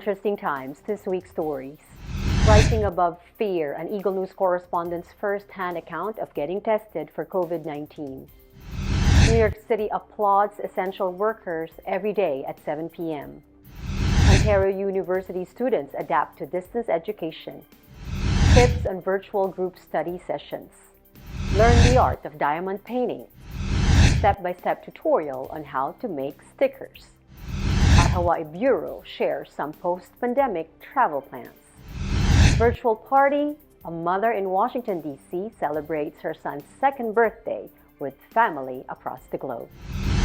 Interesting times, this week's stories. Rising above fear, an Eagle News correspondent's first-hand account of getting tested for COVID-19. New York City applauds essential workers every day at 7 p.m. Ontario University students adapt to distance education. Tips on virtual group study sessions. Learn the art of diamond painting. Step-by-step tutorial on how to make stickers. Our Hawaii Bureau shares some post-pandemic travel plans. Virtual party, a mother in Washington, D.C. celebrates her son's second birthday with family across the globe.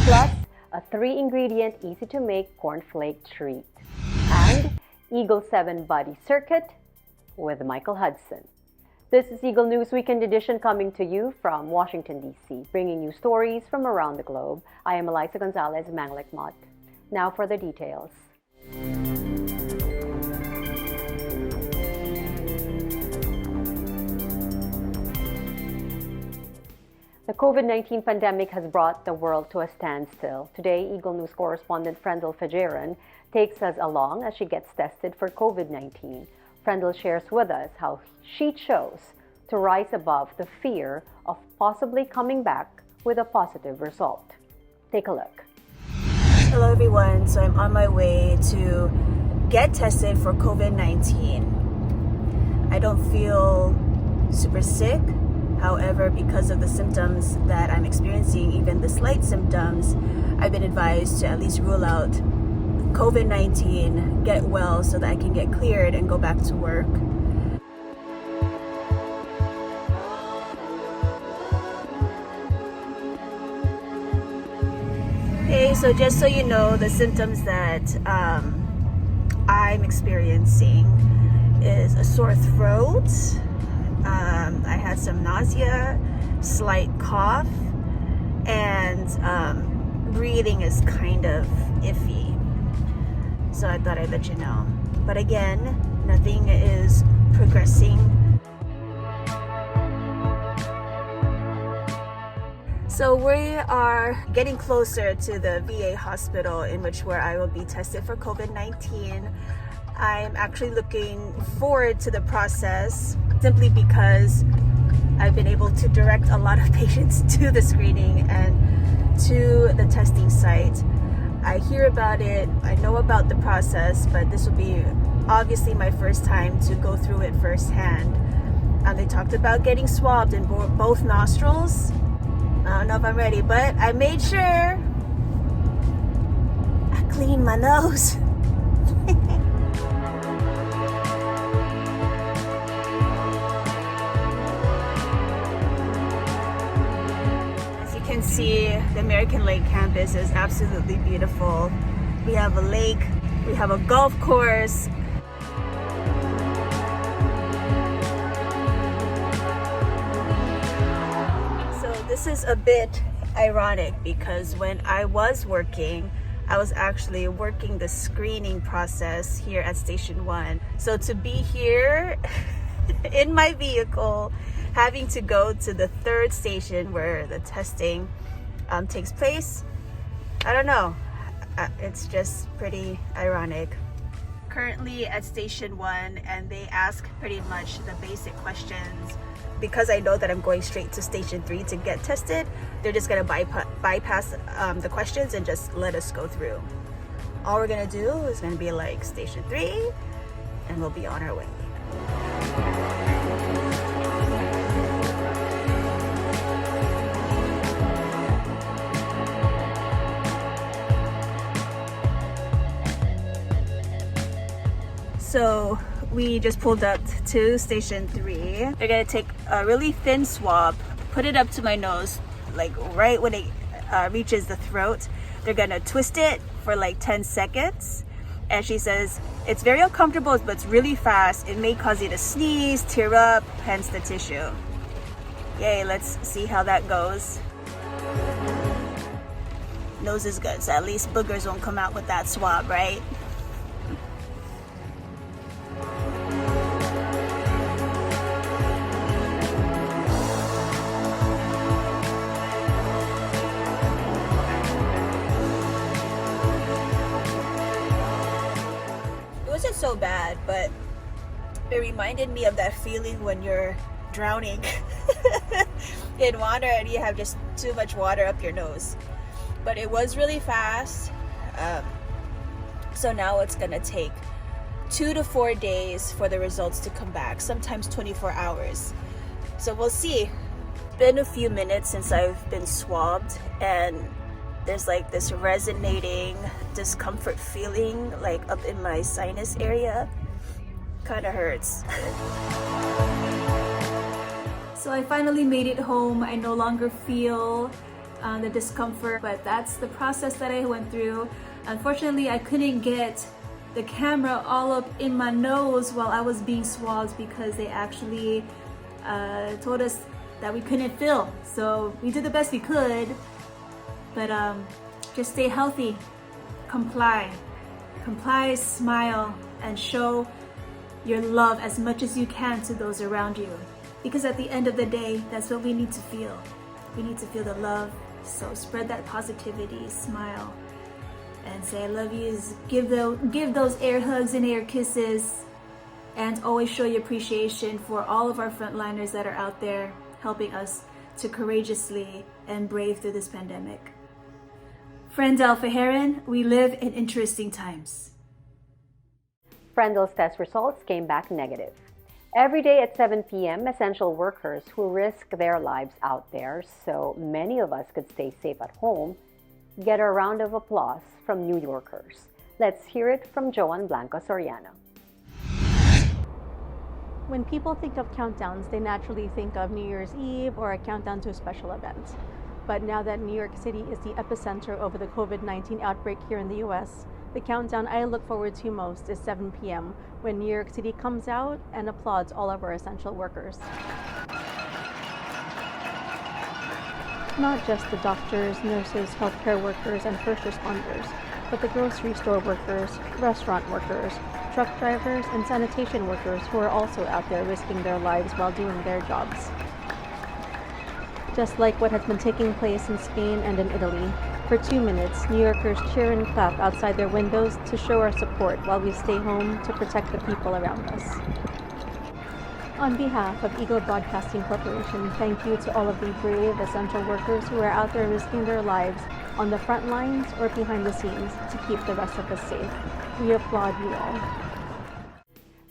Plus, a 3-ingredient, easy-to-make cornflake treat. And Eagle 7 Body Circuit with Michael Hudson. This is Eagle News Weekend Edition coming to you from Washington, D.C., bringing you stories from around the globe. I am Eliza Gonzalez Manglikmot. Now for the details. The COVID-19 pandemic has brought the world to a standstill. Today, Eagle News correspondent Frendel Fajaran takes us along as she gets tested for COVID-19. Frendel shares with us how she chose to rise above the fear of possibly coming back with a positive result. Take a look. Hello everyone, so I'm on my way to get tested for COVID-19. I don't feel super sick. However, because of the symptoms that I'm experiencing, even the slight symptoms, I've been advised to at least rule out COVID-19, get well so that I can get cleared and go back to work. Okay, so just so you know, the symptoms that I'm experiencing is a sore throat. I had some nausea, slight cough, and breathing is kind of iffy. So I thought I'd let you know. But again, nothing is progressing. So we are getting closer to the VA hospital where I will be tested for COVID-19. I'm actually looking forward to the process simply because I've been able to direct a lot of patients to the screening and to the testing site. I hear about it, I know about the process, but this will be obviously my first time to go through it firsthand. They talked about getting swabbed in both nostrils. I don't know if I'm ready, but I made sure I cleaned my nose. As you can see, the American Lake campus is absolutely beautiful. We have a lake, we have a golf course. This is a bit ironic because when I was working, I was actually working the screening process here at Station 1. So to be here in my vehicle, having to go to the third station where the testing takes place, I don't know. It's just pretty ironic. Currently at Station 1, and they ask pretty much the basic questions. Because I know that I'm going straight to Station 3 to get tested, they're just gonna bypass the questions and just let us go through. All we're gonna do is gonna be like Station 3, and we'll be on our way. So we just pulled up to Station 3. They're gonna take a really thin swab, put it up to my nose, like right when it reaches the throat. They're gonna twist it for like 10 seconds. And she says, it's very uncomfortable, but it's really fast. It may cause you to sneeze, tear up, hence the tissue. Yay, let's see how that goes. Nose is good, so at least boogers won't come out with that swab, right? bad, but it reminded me of that feeling when you're drowning in water and you have just too much water up your nose. But it was really fast. So now it's gonna take 2 to 4 days for the results to come back, sometimes 24 hours. So we'll see. It's been a few minutes since I've been swabbed, and there's like this resonating discomfort feeling like up in my sinus area. Kind of hurts. So I finally made it home. I no longer feel the discomfort, but that's the process that I went through. Unfortunately, I couldn't get the camera all up in my nose while I was being swabbed because they actually told us that we couldn't film. So we did the best we could, but just stay healthy, comply, smile, and show your love as much as you can to those around you. Because at the end of the day, that's what we need to feel. We need to feel the love. So spread that positivity, smile, and say I love you. Give those air hugs and air kisses, and always show your appreciation for all of our frontliners that are out there helping us to courageously and brave through this pandemic. Friend Alpha Heron, we live in interesting times. Frendel's test results came back negative. Every day at 7 p.m., essential workers who risk their lives out there so many of us could stay safe at home get a round of applause from New Yorkers. Let's hear it from Joan Blanco Soriano. When people think of countdowns, they naturally think of New Year's Eve or a countdown to a special event. But now that New York City is the epicenter of the COVID-19 outbreak here in the US, the countdown I look forward to most is 7 p.m. when New York City comes out and applauds all of our essential workers. Not just the doctors, nurses, healthcare workers, and first responders, but the grocery store workers, restaurant workers, truck drivers, and sanitation workers who are also out there risking their lives while doing their jobs. Just like what has been taking place in Spain and in Italy, for 2 minutes, New Yorkers cheer and clap outside their windows to show our support while we stay home to protect the people around us. On behalf of Eagle Broadcasting Corporation, thank you to all of the brave essential workers who are out there risking their lives on the front lines or behind the scenes to keep the rest of us safe. We applaud you all.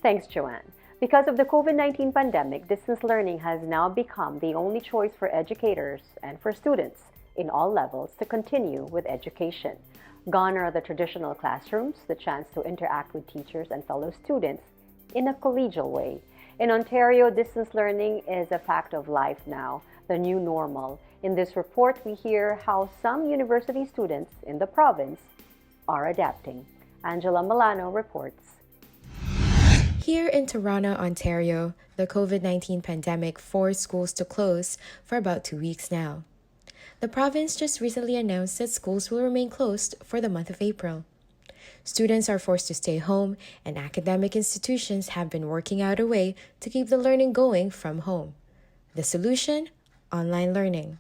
Thanks, Joanne. Because of the COVID-19 pandemic, distance learning has now become the only choice for educators and for students in all levels to continue with education. Gone are the traditional classrooms, the chance to interact with teachers and fellow students in a collegial way. In Ontario, distance learning is a fact of life now, the new normal. In this report, we hear how some university students in the province are adapting. Angela Milano reports. Here in Toronto, Ontario, the COVID-19 pandemic forced schools to close for about 2 weeks now. The province just recently announced that schools will remain closed for the month of April. Students are forced to stay home, and academic institutions have been working out a way to keep the learning going from home. The solution? Online learning.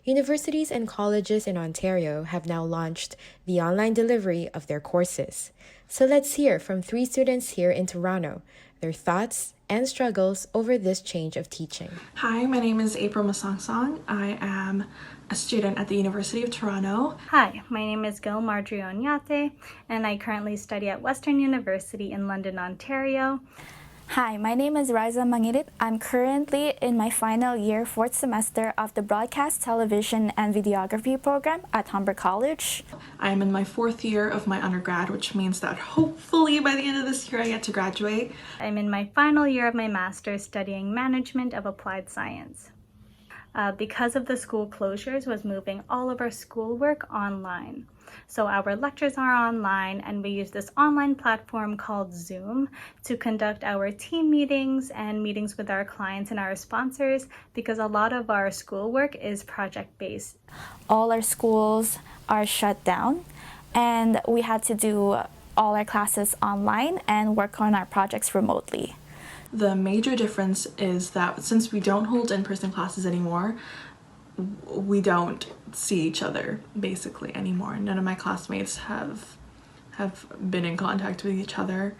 Universities and colleges in Ontario have now launched the online delivery of their courses. So let's hear from 3 students here in Toronto, their thoughts and struggles over this change of teaching. Hi, my name is April Masangsang. I am a student at the University of Toronto. Hi, my name is Gil Marjorie Onyate, and I currently study at Western University in London, Ontario. Hi, my name is Riza Mangirit. I'm currently in my final year, 4th semester of the Broadcast, Television, and Videography program at Humber College. I am in my 4th year of my undergrad, which means that hopefully by the end of this year I get to graduate. I'm in my final year of my master's studying Management of Applied Science. Because of the school closures, was moving all of our schoolwork online. So our lectures are online, and we use this online platform called Zoom to conduct our team meetings and meetings with our clients and our sponsors, because a lot of our schoolwork is project-based. All our schools are shut down, and we had to do all our classes online and work on our projects remotely. The major difference is that since we don't hold in-person classes anymore, we don't see each other basically anymore. None of my classmates have been in contact with each other.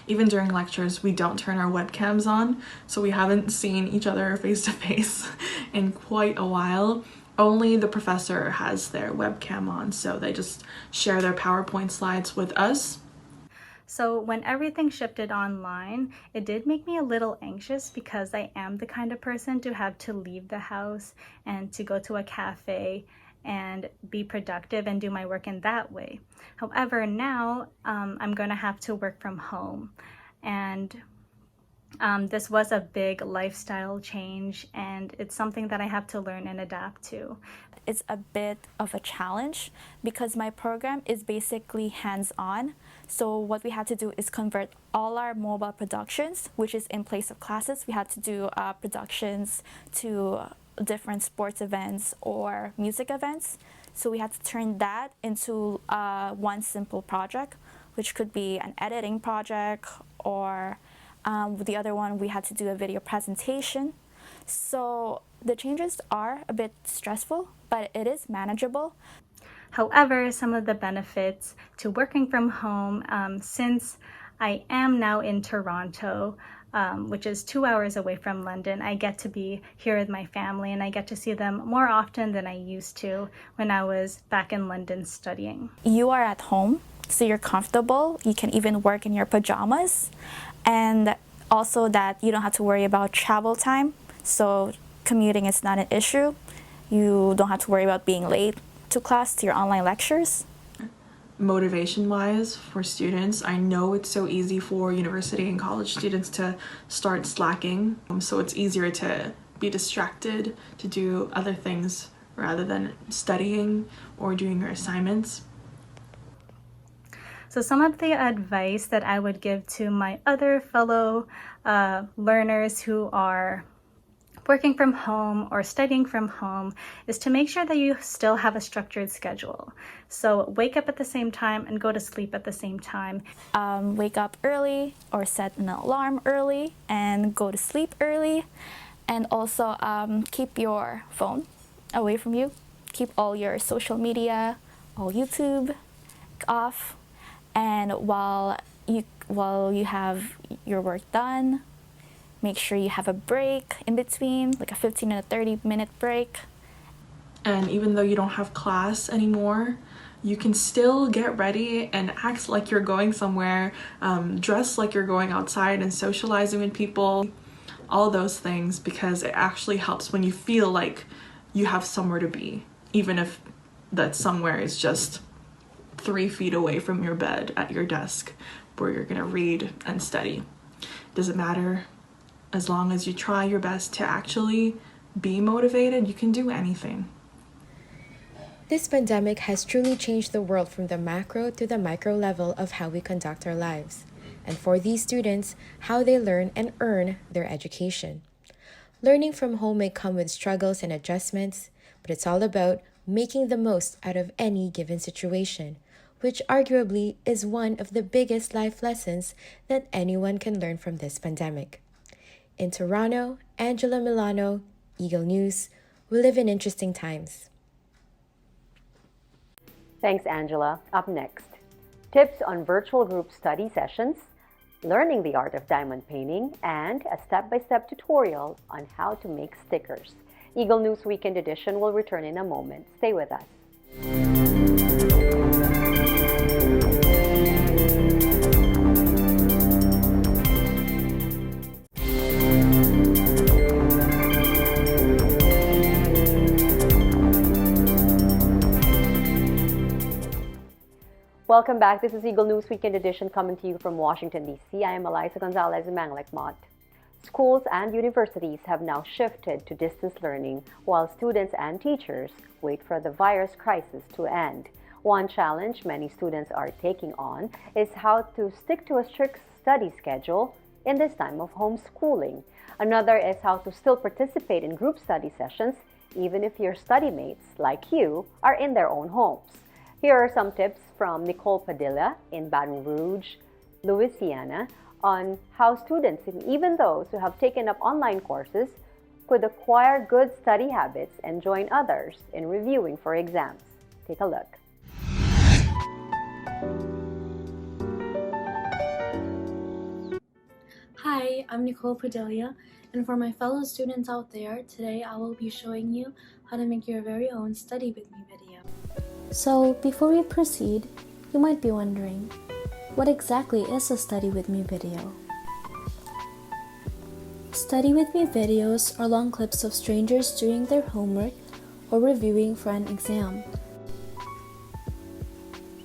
Even during lectures, we don't turn our webcams on, so we haven't seen each other face to face in quite a while. Only the professor has their webcam on, so they just share their PowerPoint slides with us. So when everything shifted online, it did make me a little anxious because I am the kind of person to have to leave the house and to go to a cafe and be productive and do my work in that way. However, now I'm going to have to work from home, and this was a big lifestyle change, and it's something that I have to learn and adapt to. It's a bit of a challenge because my program is basically hands-on. So what we had to do is convert all our mobile productions, which is in place of classes. We had to do productions to different sports events or music events. So we had to turn that into one simple project, which could be an editing project, or the other one we had to do a video presentation. So the changes are a bit stressful, but it is manageable. However, some of the benefits to working from home, since I am now in Toronto, which is 2 hours away from London, I get to be here with my family, and I get to see them more often than I used to when I was back in London studying. You are at home, so you're comfortable. You can even work in your pajamas, and also that you don't have to worry about travel time. So commuting is not an issue. You don't have to worry about being late to class, to your online lectures. Motivation-wise for students, I know it's so easy for university and college students to start slacking. So it's easier to be distracted, to do other things rather than studying or doing your assignments. So some of the advice that I would give to my other fellow learners who are working from home or studying from home is to make sure that you still have a structured schedule. So wake up at the same time and go to sleep at the same time. Wake up early or set an alarm early and go to sleep early. And also keep your phone away from you. Keep all your social media, all YouTube off. And while you have your work done, make sure you have a break in between, like a 15 and a 30-minute break. And even though you don't have class anymore, you can still get ready and act like you're going somewhere, dress like you're going outside and socializing with people, all those things, because it actually helps when you feel like you have somewhere to be, even if that somewhere is just 3 feet away from your bed at your desk where you're gonna read and study. Doesn't matter. As long as you try your best to actually be motivated, you can do anything. This pandemic has truly changed the world from the macro to the micro level of how we conduct our lives, and for these students, how they learn and earn their education. Learning from home may come with struggles and adjustments, but it's all about making the most out of any given situation, which arguably is one of the biggest life lessons that anyone can learn from this pandemic. In Toronto, Angela Milano, Eagle News. We live in interesting times. Thanks, Angela. Up next, tips on virtual group study sessions, learning the art of diamond painting, and a step-by-step tutorial on how to make stickers. Eagle News Weekend Edition will return in a moment. Stay with us. Welcome back. This is Eagle News Weekend Edition coming to you from Washington, D.C. I am Eliza Gonzalez Manglekmot. Schools and universities have now shifted to distance learning while students and teachers wait for the virus crisis to end. One challenge many students are taking on is how to stick to a strict study schedule in this time of homeschooling. Another is how to still participate in group study sessions even if your study mates, like you, are in their own homes. Here are some tips from Nicole Padilla in Baton Rouge, Louisiana, on how students, and even those who have taken up online courses, could acquire good study habits and join others in reviewing for exams. Take a look. Hi, I'm Nicole Padelia, and for my fellow students out there, today I will be showing you how to make your very own Study With Me video. So, before we proceed, you might be wondering, what exactly is a Study With Me video? Study With Me videos are long clips of strangers doing their homework or reviewing for an exam.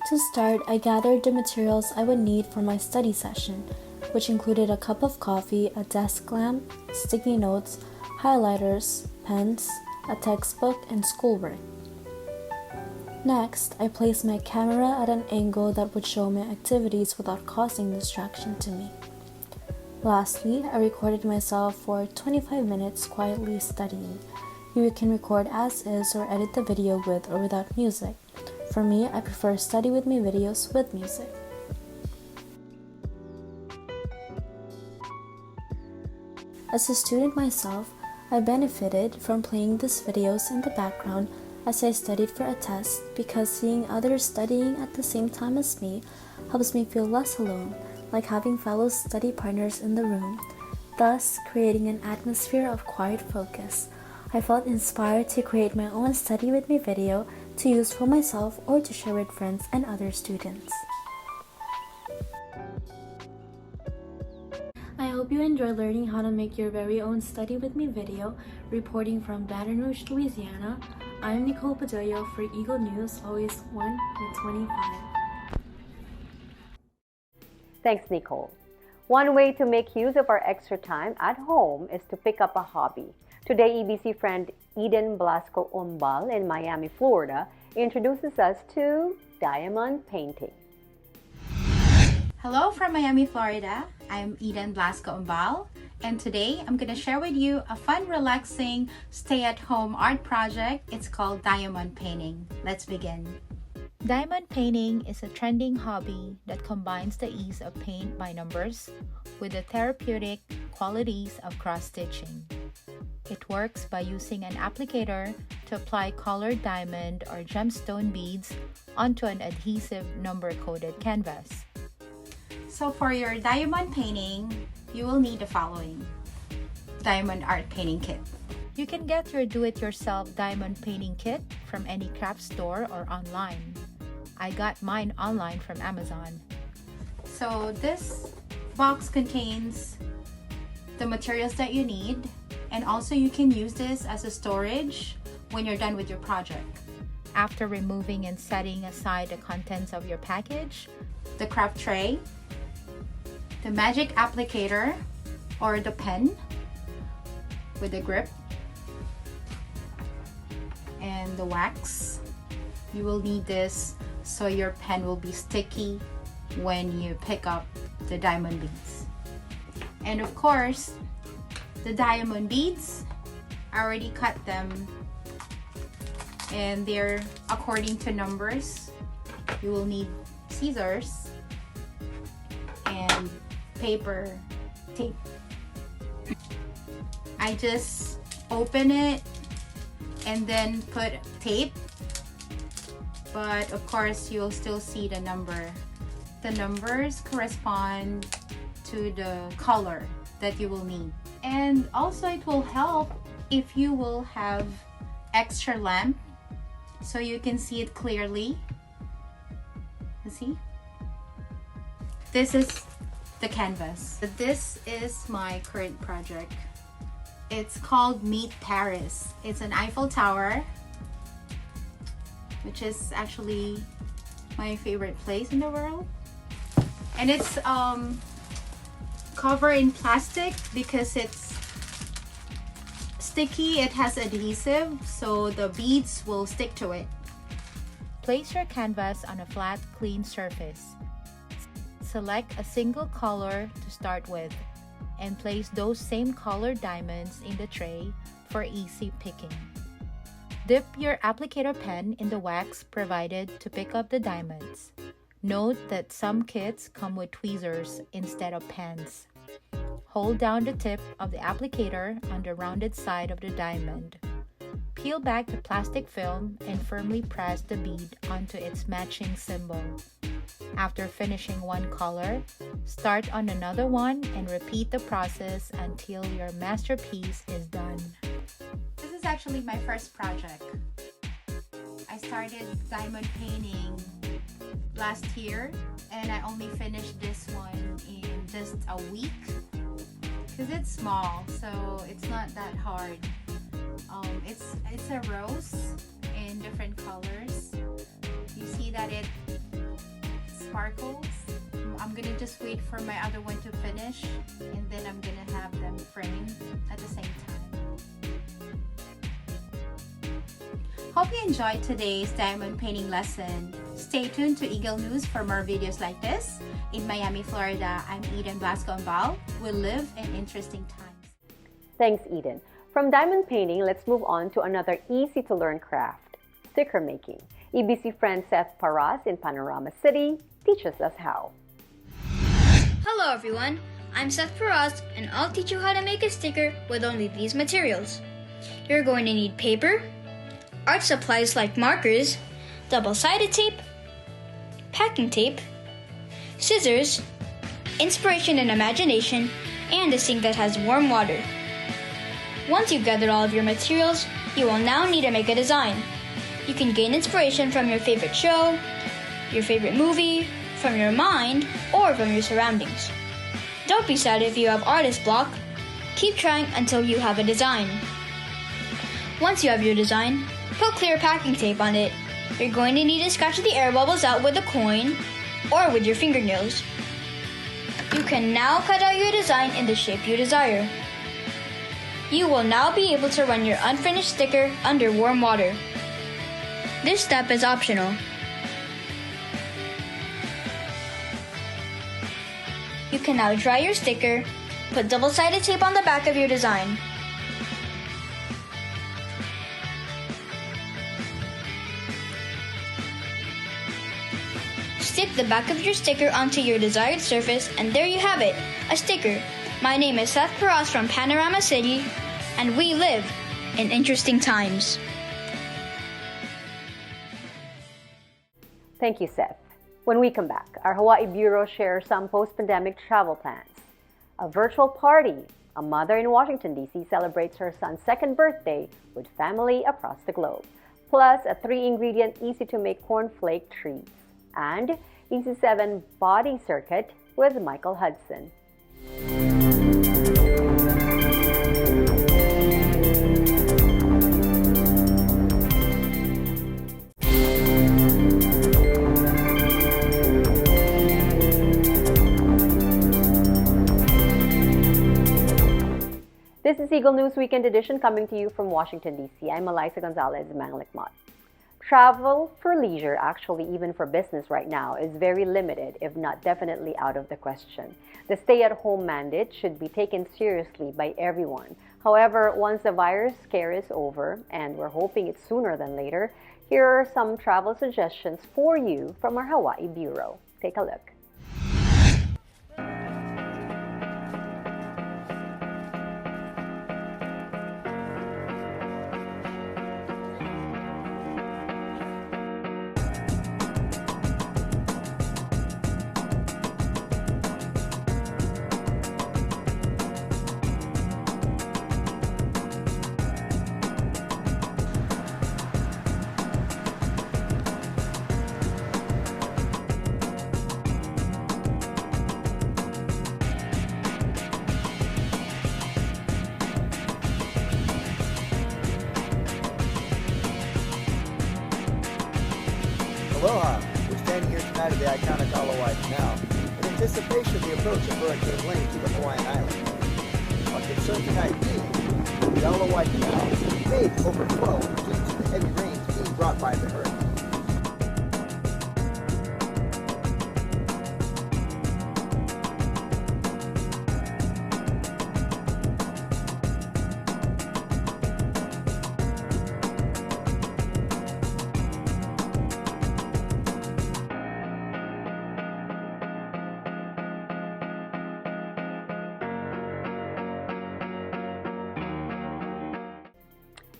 To start, I gathered the materials I would need for my study session, which included a cup of coffee, a desk lamp, sticky notes, highlighters, pens, a textbook, and schoolwork. Next, I placed my camera at an angle that would show my activities without causing distraction to me. Lastly, I recorded myself for 25 minutes quietly studying. You can record as is or edit the video with or without music. For me, I prefer Study With Me videos with music. As a student myself, I benefited from playing these videos in the background as I studied for a test because seeing others studying at the same time as me helps me feel less alone, like having fellow study partners in the room, thus creating an atmosphere of quiet focus. I felt inspired to create my own Study With Me video to use for myself or to share with friends and other students. I hope you enjoy learning how to make your very own Study With Me video. Reporting from Baton Rouge, Louisiana, I'm Nicole Padelia for Eagle News, always 1 with 25. Thanks, Nicole. One way to make use of our extra time at home is to pick up a hobby. Today, EBC friend Eden Blasco Umbal in Miami, Florida, introduces us to diamond painting. Hello from Miami, Florida. I'm Eden Blasco Umbal, and today I'm going to share with you a fun, relaxing, stay-at-home art project. It's called diamond painting. Let's begin. Diamond painting is a trending hobby that combines the ease of paint by numbers with the therapeutic qualities of cross-stitching. It works by using an applicator to apply colored diamond or gemstone beads onto an adhesive number-coated canvas. So for your diamond painting, you will need the following. Diamond art painting kit. You can get your do-it-yourself diamond painting kit from any craft store or online. I got mine online from Amazon. So this box contains the materials that you need, and also you can use this as a storage when you're done with your project. After removing and setting aside the contents of your package, the craft tray, the magic applicator or the pen with the grip, and the wax. You will need this so your pen will be sticky when you pick up the diamond beads. And of course, the diamond beads, I already cut them and they're according to numbers. You will need scissors and paper tape. I just open it and then put tape, but of course you'll still see the number. The numbers correspond to the color that you will need. And also it will help if you will have extra lamp so you can see it clearly. You see? This is the canvas. This is my current project. It's called Meet Paris. It's an Eiffel Tower, which is actually my favorite place in the world. And it's covered in plastic because it's sticky. It has adhesive, so the beads will stick to it. Place your canvas on a flat, clean surface. Select a single color to start with and place those same colored diamonds in the tray for easy picking. Dip your applicator pen in the wax provided to pick up the diamonds. Note that some kits come with tweezers instead of pens. Hold down the tip of the applicator on the rounded side of the diamond. Peel back the plastic film and firmly press the bead onto its matching symbol. After finishing one color, start on another one and repeat the process until your masterpiece is done. This is actually my first project. I started diamond painting last year and I only finished this one in just a week because it's small, so it's not that hard. It's a rose in different colors. You see that it sparkles. I'm gonna just wait for my other one to finish and then I'm gonna have them framed at the same time. Hope you enjoyed today's diamond painting lesson. Stay tuned to Eagle News for more videos like this. In Miami, Florida, I'm Eden Blasco-Ambal. We live in interesting times. Thanks, Eden. From diamond painting, let's move on to another easy-to-learn craft, sticker making. EBC friend Seth Paras in Panorama City teaches us how. Hello everyone, I'm Seth Paras and I'll teach you how to make a sticker with only these materials. You're going to need paper, art supplies like markers, double-sided tape, packing tape, scissors, inspiration and imagination, and a sink that has warm water. Once you've gathered all of your materials, you will now need to make a design. You can gain inspiration from your favorite show, your favorite movie, from your mind, or from your surroundings. Don't be sad if you have artist block. Keep trying until you have a design. Once you have your design, put clear packing tape on it. You're going to need to scratch the air bubbles out with a coin or with your fingernails. You can now cut out your design in the shape you desire. You will now be able to run your unfinished sticker under warm water. This step is optional. You can now dry your sticker, put double-sided tape on the back of your design. Stick the back of your sticker onto your desired surface and there you have it, a sticker. My name is Seth Paras from Panorama City and we live in interesting times. Thank you, Seth. When we come back, our Hawaii Bureau shares some post-pandemic travel plans. A virtual party. A mother in Washington, D.C. celebrates her son's second birthday with family across the globe. Plus, a 3-ingredient, easy-to-make cornflake treats. And Easy 7 Body Circuit with Michael Hudson. This is Eagle News Weekend Edition coming to you from Washington, D.C. I'm Eliza Gonzalez Manglikmot. Travel for leisure, actually even for business right now, is very limited, if not definitely out of the question. The stay-at-home mandate should be taken seriously by everyone. However, once the virus scare is over, and we're hoping it's sooner than later, here are some travel suggestions for you from our Hawaii Bureau. Take a look. Aloha! We're standing here tonight at the iconic Alawai Canal in anticipation of the approach of Hurricane Lane to the Hawaiian Islands. Our concern tonight being the Alawai Canal may overflow due to the heavy rains being brought by the hurricane.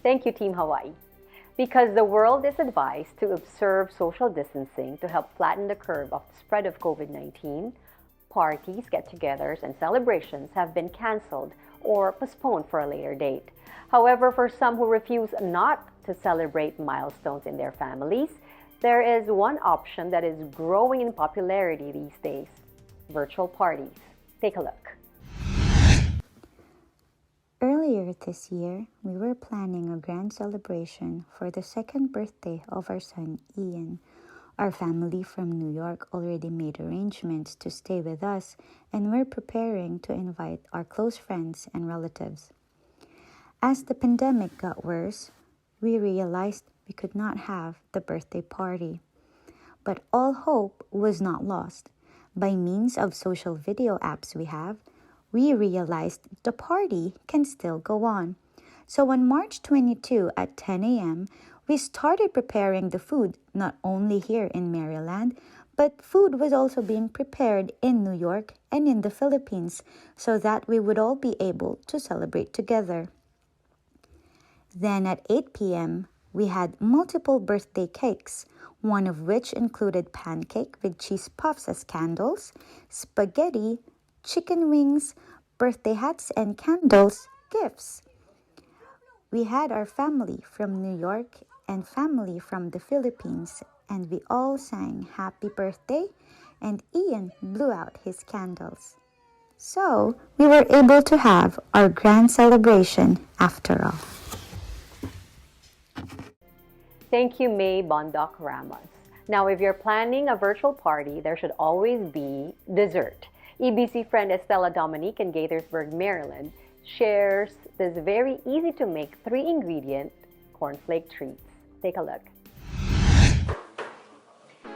Thank you, Team Hawaii. Because the world is advised to observe social distancing to help flatten the curve of the spread of COVID-19, parties, get-togethers, and celebrations have been canceled or postponed for a later date. However, for some who refuse not to celebrate milestones in their families, there is one option that is growing in popularity these days: virtual parties. Take a look. Earlier this year, we were planning a grand celebration for the second birthday of our son, Ian. Our family from New York already made arrangements to stay with us, and we're preparing to invite our close friends and relatives. As the pandemic got worse, we realized we could not have the birthday party. But all hope was not lost. By means of social video apps we have, we realized the party can still go on. So on March 22 at 10 a.m., we started preparing the food, not only here in Maryland, but food was also being prepared in New York and in the Philippines so that we would all be able to celebrate together. Then at 8 p.m., we had multiple birthday cakes, one of which included pancake with cheese puffs as candles, spaghetti, chicken wings, birthday hats, and candles gifts. We had our family from New York and family from the Philippines, and we all sang happy birthday, and Ian blew out his candles. So we were able to have our grand celebration after all. Thank you, May Bondoc Ramos. Now, if you're planning a virtual party, there should always be dessert. EBC friend Estella Dominique in Gaithersburg, Maryland, shares this very easy-to-make 3-ingredient cornflake treats. Take a look.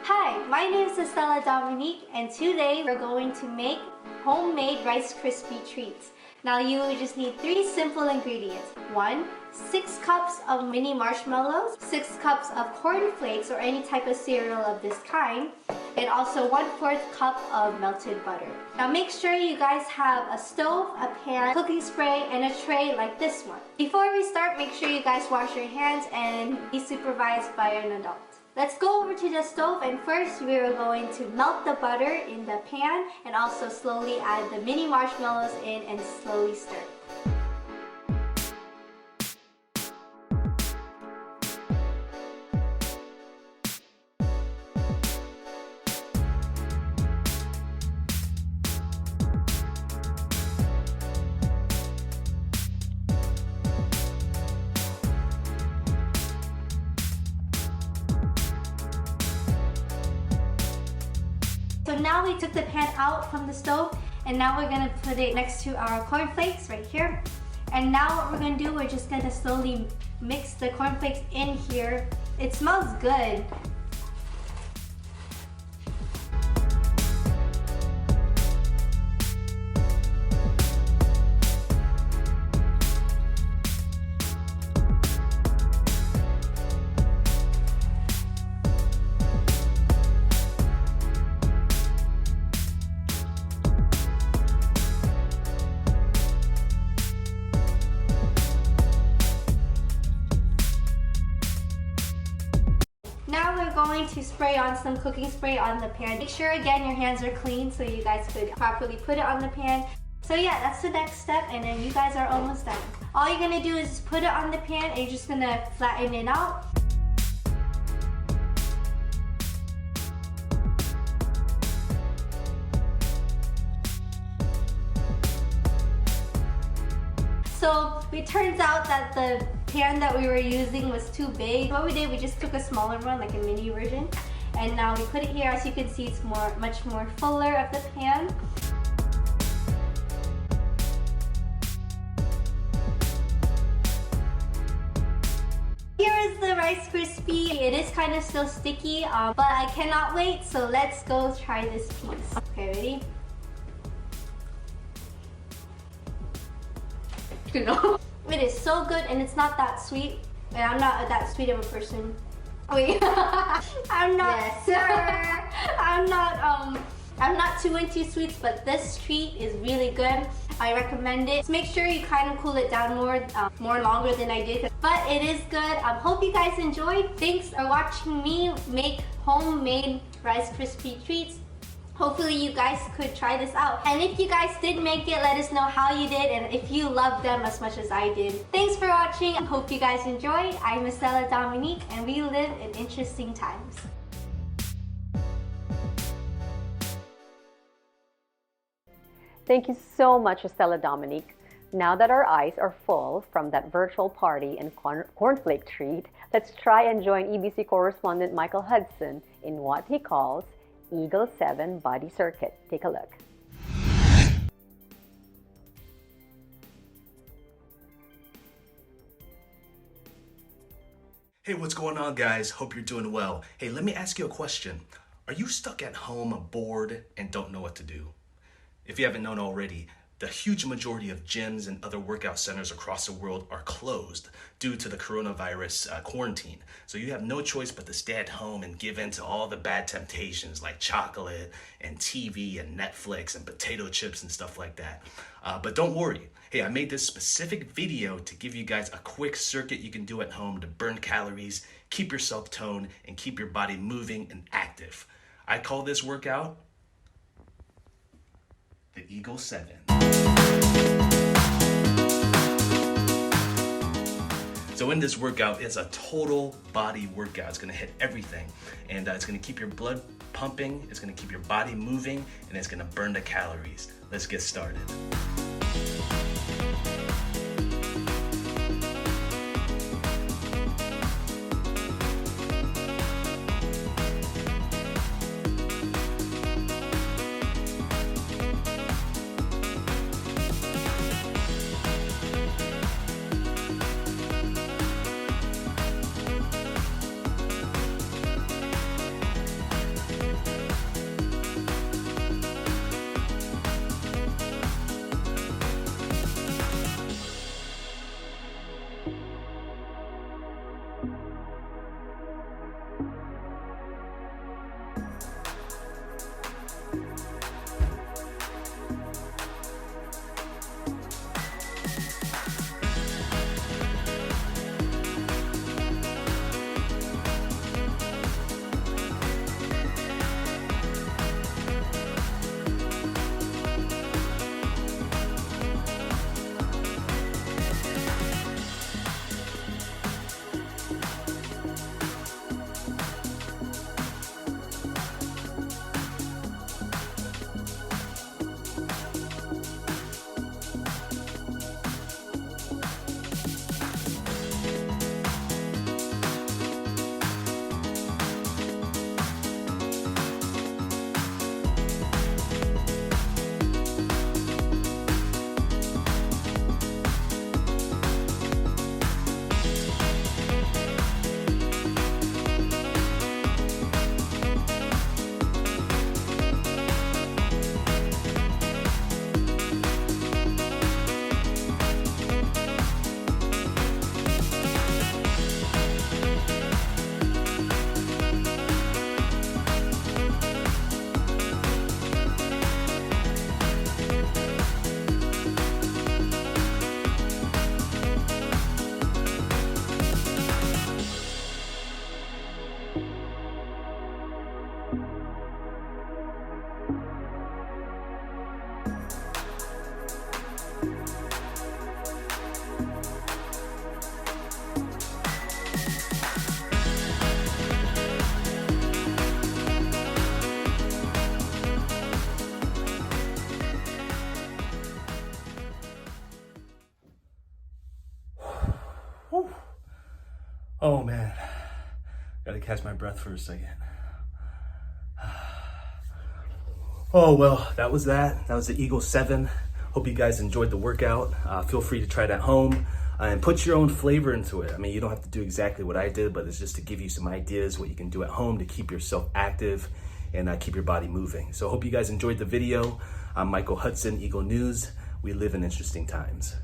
Hi, my name is Estella Dominique, and today we're going to make homemade Rice Krispie treats. Now you just need 3 simple ingredients. 1, 6 cups of mini marshmallows, 6 cups of cornflakes or any type of cereal of this kind, and also 1/4 cup of melted butter. Now make sure you guys have a stove, a pan, cooking spray, and a tray like this one. Before we start, make sure you guys wash your hands and be supervised by an adult. Let's go over to the stove, and first we are going to melt the butter in the pan and also slowly add the mini marshmallows in and slowly stir. So now we took the pan out from the stove, and now we're gonna put it next to our cornflakes right here. And now what we're gonna do, we're just gonna slowly mix the cornflakes in here. It smells good. Now we're going to spray on some cooking spray on the pan. Make sure again your hands are clean so you guys could properly put it on the pan. So yeah, that's the next step, and then you guys are almost done. All you're gonna do is just put it on the pan and you're just gonna flatten it out. So it turns out that the pan that we were using was too big. What we did, we just took a smaller one, like a mini version, and now we put it here. As you can see, it's much more fuller of the pan. Here is the Rice Krispie. It is kind of still sticky, but I cannot wait, so let's go try this piece. Okay, ready? It is so good, and it's not that sweet, and I'm not that sweet of a person. Wait, I'm not, yes. Sir. I'm not I'm not too into sweets, but this treat is really good. I recommend it. Just make sure you kind of cool it down more longer than I did, but it is good. Hope you guys enjoyed. Thanks for watching me make homemade Rice Krispie treats. Hopefully you guys could try this out. And if you guys did make it, let us know how you did and if you loved them as much as I did. Thanks for watching. I hope you guys enjoyed. I'm Estella Dominique and we live in interesting times. Thank you so much, Estella Dominique. Now that our eyes are full from that virtual party and cornflake treat, let's try and join EBC correspondent Michael Hudson in what he calls Eagle 7 Body Circuit. Take a look. Hey, what's going on, guys? Hope you're doing well. Hey, let me ask you a question. Are you stuck at home, bored, and don't know what to do? If you haven't known already, the huge majority of gyms and other workout centers across the world are closed due to the coronavirus quarantine. So you have no choice but to stay at home and give in to all the bad temptations like chocolate and TV and Netflix and potato chips and stuff like that. But don't worry. Hey, I made this specific video to give you guys a quick circuit you can do at home to burn calories, keep yourself toned, and keep your body moving and active. I call this workout the Eagle 7. So in this workout, it's a total body workout. It's gonna hit everything. And it's gonna keep your blood pumping, it's gonna keep your body moving, and it's gonna burn the calories. Let's get started. Oh man, gotta catch my breath for a second. Oh well, that was the Eagle 7. Hope you guys enjoyed the workout. Feel free to try it at home and put your own flavor into it. I mean, you don't have to do exactly what I did, but it's just to give you some ideas what you can do at home to keep yourself active and keep your body moving. So hope you guys enjoyed the video. I'm Michael Hudson, Eagle News. We live in interesting times.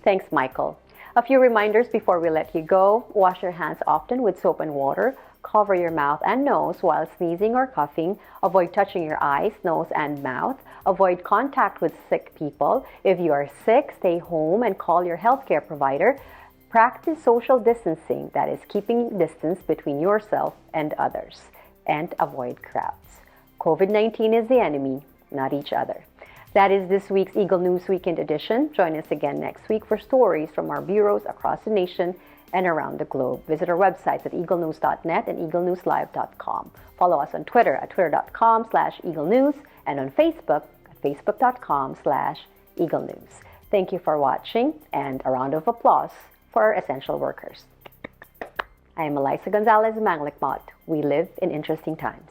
Thanks, Michael. A few reminders before we let you go. Wash your hands often with soap and water. Cover your mouth and nose while sneezing or coughing. Avoid touching your eyes, nose, and mouth. Avoid contact with sick people. If you are sick, stay home and call your healthcare provider. Practice social distancing, that is, keeping distance between yourself and others. And avoid crowds. COVID-19 is the enemy, not each other. That is this week's Eagle News Weekend edition. Join us again next week for stories from our bureaus across the nation and around the globe. Visit our websites at eaglenews.net and eaglenewslive.com. Follow us on Twitter at twitter.com/eaglenews and on Facebook at facebook.com/eaglenews. Thank you for watching, and a round of applause for our essential workers. I am Elisa Gonzalez Manglikmot. We live in interesting times.